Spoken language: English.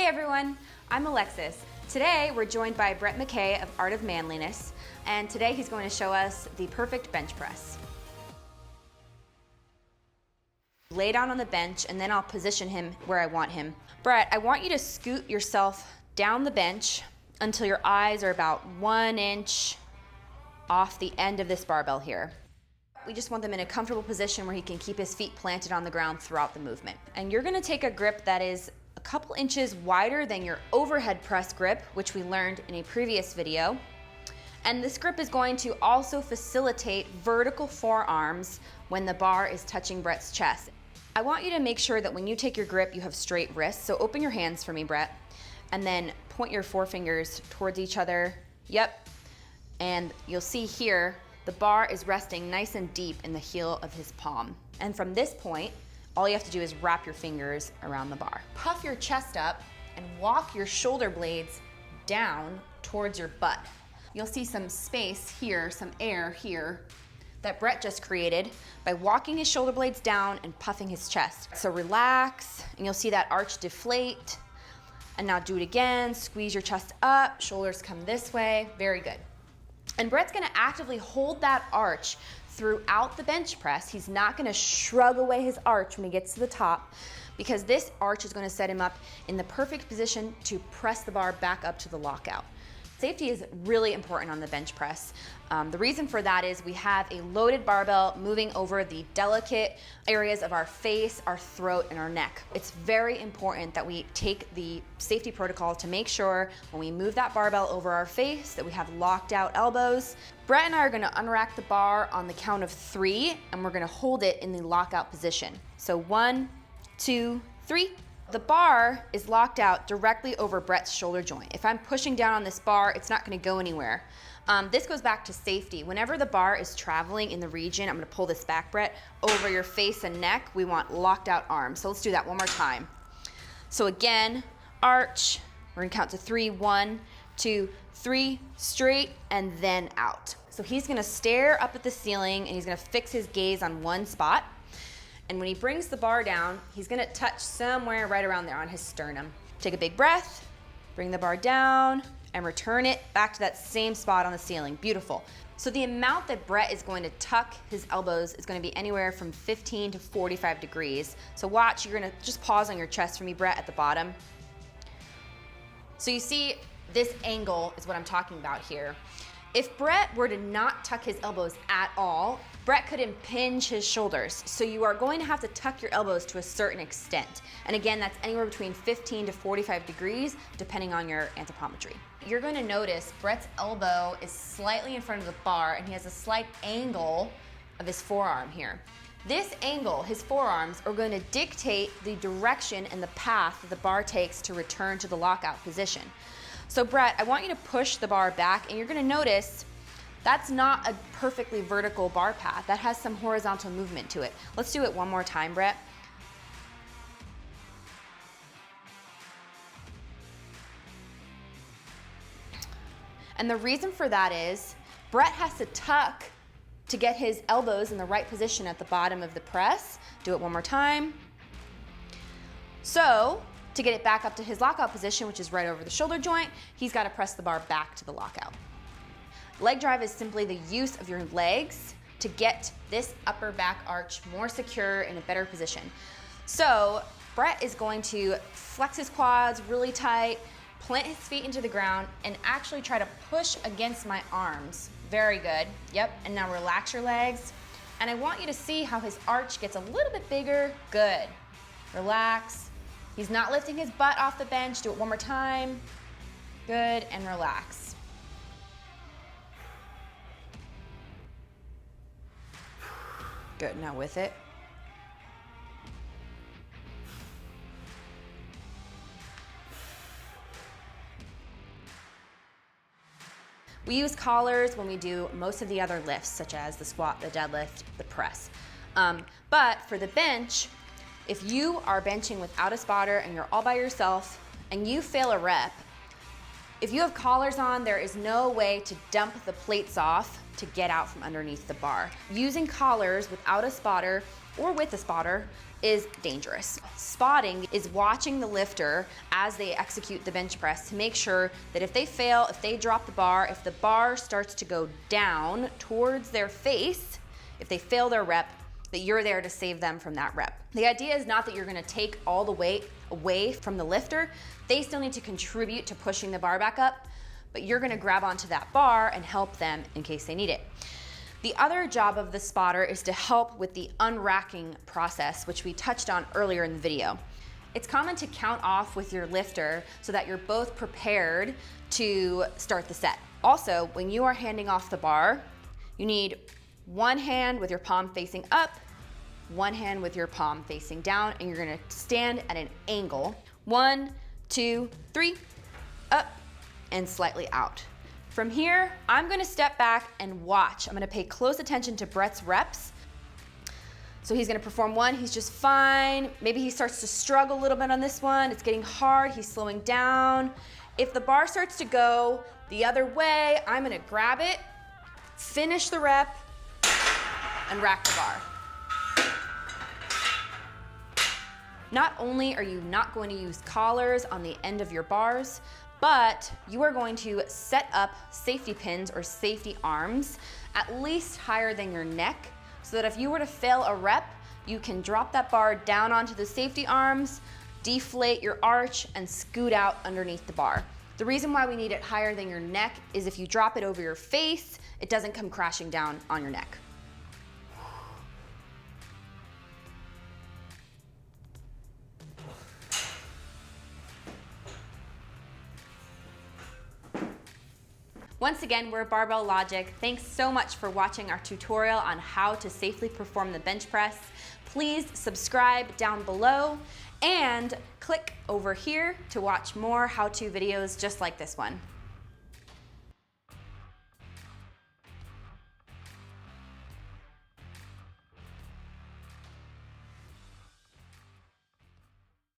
Hey everyone, I'm Alexis. Today we're joined by Brett McKay of Art of Manliness, and today he's going to show us the perfect bench press. Lay down on the bench and then I'll position him where I want him. Brett, I want you to scoot yourself down the bench until your eyes are about 1 inch off the end of this barbell here. We just want them in a comfortable position where he can keep his feet planted on the ground throughout the movement. And you're gonna take a grip that is a couple inches wider than your overhead press grip, which we learned in a previous video. And this grip is going to also facilitate vertical forearms when the bar is touching Brett's chest. I want you to make sure that when you take your grip, you have straight wrists. So open your hands for me, Brett, and then point your forefingers towards each other. Yep. And you'll see here, the bar is resting nice and deep in the heel of his palm. And from this point, all you have to do is wrap your fingers around the bar. Puff your chest up and walk your shoulder blades down towards your butt. You'll see some space here, some air here, that Brett just created by walking his shoulder blades down and puffing his chest. So relax, and you'll see that arch deflate. And now do it again, squeeze your chest up, shoulders come this way, very good. And Brett's gonna actively hold that arch throughout the bench press. He's not gonna shrug away his arch when he gets to the top, because this arch is gonna set him up in the perfect position to press the bar back up to the lockout. Safety is really important on the bench press. The reason for that is we have a loaded barbell moving over the delicate areas of our face, our throat, and our neck. It's very important that we take the safety protocol to make sure when we move that barbell over our face that we have locked out elbows. Brett and I are gonna unrack the bar on the count of 3, and we're gonna hold it in the lockout position. So 1, 2, 3. The bar is locked out directly over Brett's shoulder joint. If I'm pushing down on this bar, it's not gonna go anywhere. This goes back to safety. Whenever the bar is traveling in the region, I'm gonna pull this back, Brett, over your face and neck, we want locked out arms. So let's do that one more time. So again, arch, we're gonna count to 3, 1, 2, 3, straight, and then out. So he's gonna stare up at the ceiling and he's gonna fix his gaze on one spot. And when he brings the bar down, he's gonna touch somewhere right around there on his sternum. Take a big breath, bring the bar down, and return it back to that same spot on the ceiling. Beautiful. So the amount that Brett is going to tuck his elbows is gonna be anywhere from 15 to 45 degrees. So watch, you're gonna just pause on your chest for me, Brett, at the bottom. So you see, this angle is what I'm talking about here. If Brett were to not tuck his elbows at all, Brett could impinge his shoulders. So you are going to have to tuck your elbows to a certain extent. And again, that's anywhere between 15 to 45 degrees, depending on your anthropometry. You're going to notice Brett's elbow is slightly in front of the bar and he has a slight angle of his forearm here. This angle, his forearms, are going to dictate the direction and the path that the bar takes to return to the lockout position. So Brett, I want you to push the bar back, and you're gonna notice that's not a perfectly vertical bar path. That has some horizontal movement to it. Let's do it one more time, Brett. And the reason for that is Brett has to tuck to get his elbows in the right position at the bottom of the press. Do it one more time. So, to get it back up to his lockout position, which is right over the shoulder joint, he's got to press the bar back to the lockout. Leg drive is simply the use of your legs to get this upper back arch more secure in a better position. So Brett is going to flex his quads really tight, plant his feet into the ground, and actually try to push against my arms. Very good. Yep. And now relax your legs. And I want you to see how his arch gets a little bit bigger. Good. Relax. He's not lifting his butt off the bench. Do it one more time. Good, and relax. Good, now with it. We use collars when we do most of the other lifts, such as the squat, the deadlift, the press. But for the bench, if you are benching without a spotter and you're all by yourself and you fail a rep, if you have collars on, there is no way to dump the plates off to get out from underneath the bar. Using collars without a spotter or with a spotter is dangerous. Spotting is watching the lifter as they execute the bench press to make sure that if they fail, if they drop the bar, if the bar starts to go down towards their face, if they fail their rep, that you're there to save them from that rep. The idea is not that you're gonna take all the weight away from the lifter. They still need to contribute to pushing the bar back up, but you're gonna grab onto that bar and help them in case they need it. The other job of the spotter is to help with the unracking process, which we touched on earlier in the video. It's common to count off with your lifter so that you're both prepared to start the set. Also, when you are handing off the bar, you need one hand with your palm facing up, one hand with your palm facing down, and you're gonna stand at an angle. 1, 2, 3, up, and slightly out. From here, I'm gonna step back and watch. I'm gonna pay close attention to Brett's reps. So he's gonna perform one, he's just fine. Maybe he starts to struggle a little bit on this one. It's getting hard, he's slowing down. If the bar starts to go the other way, I'm gonna grab it, finish the rep, and rack the bar. Not only are you not going to use collars on the end of your bars, but you are going to set up safety pins or safety arms at least higher than your neck so that if you were to fail a rep, you can drop that bar down onto the safety arms, deflate your arch, and scoot out underneath the bar. The reason why we need it higher than your neck is if you drop it over your face, it doesn't come crashing down on your neck. Once again, we're Barbell Logic. Thanks so much for watching our tutorial on how to safely perform the bench press. Please subscribe down below and click over here to watch more how-to videos just like this one.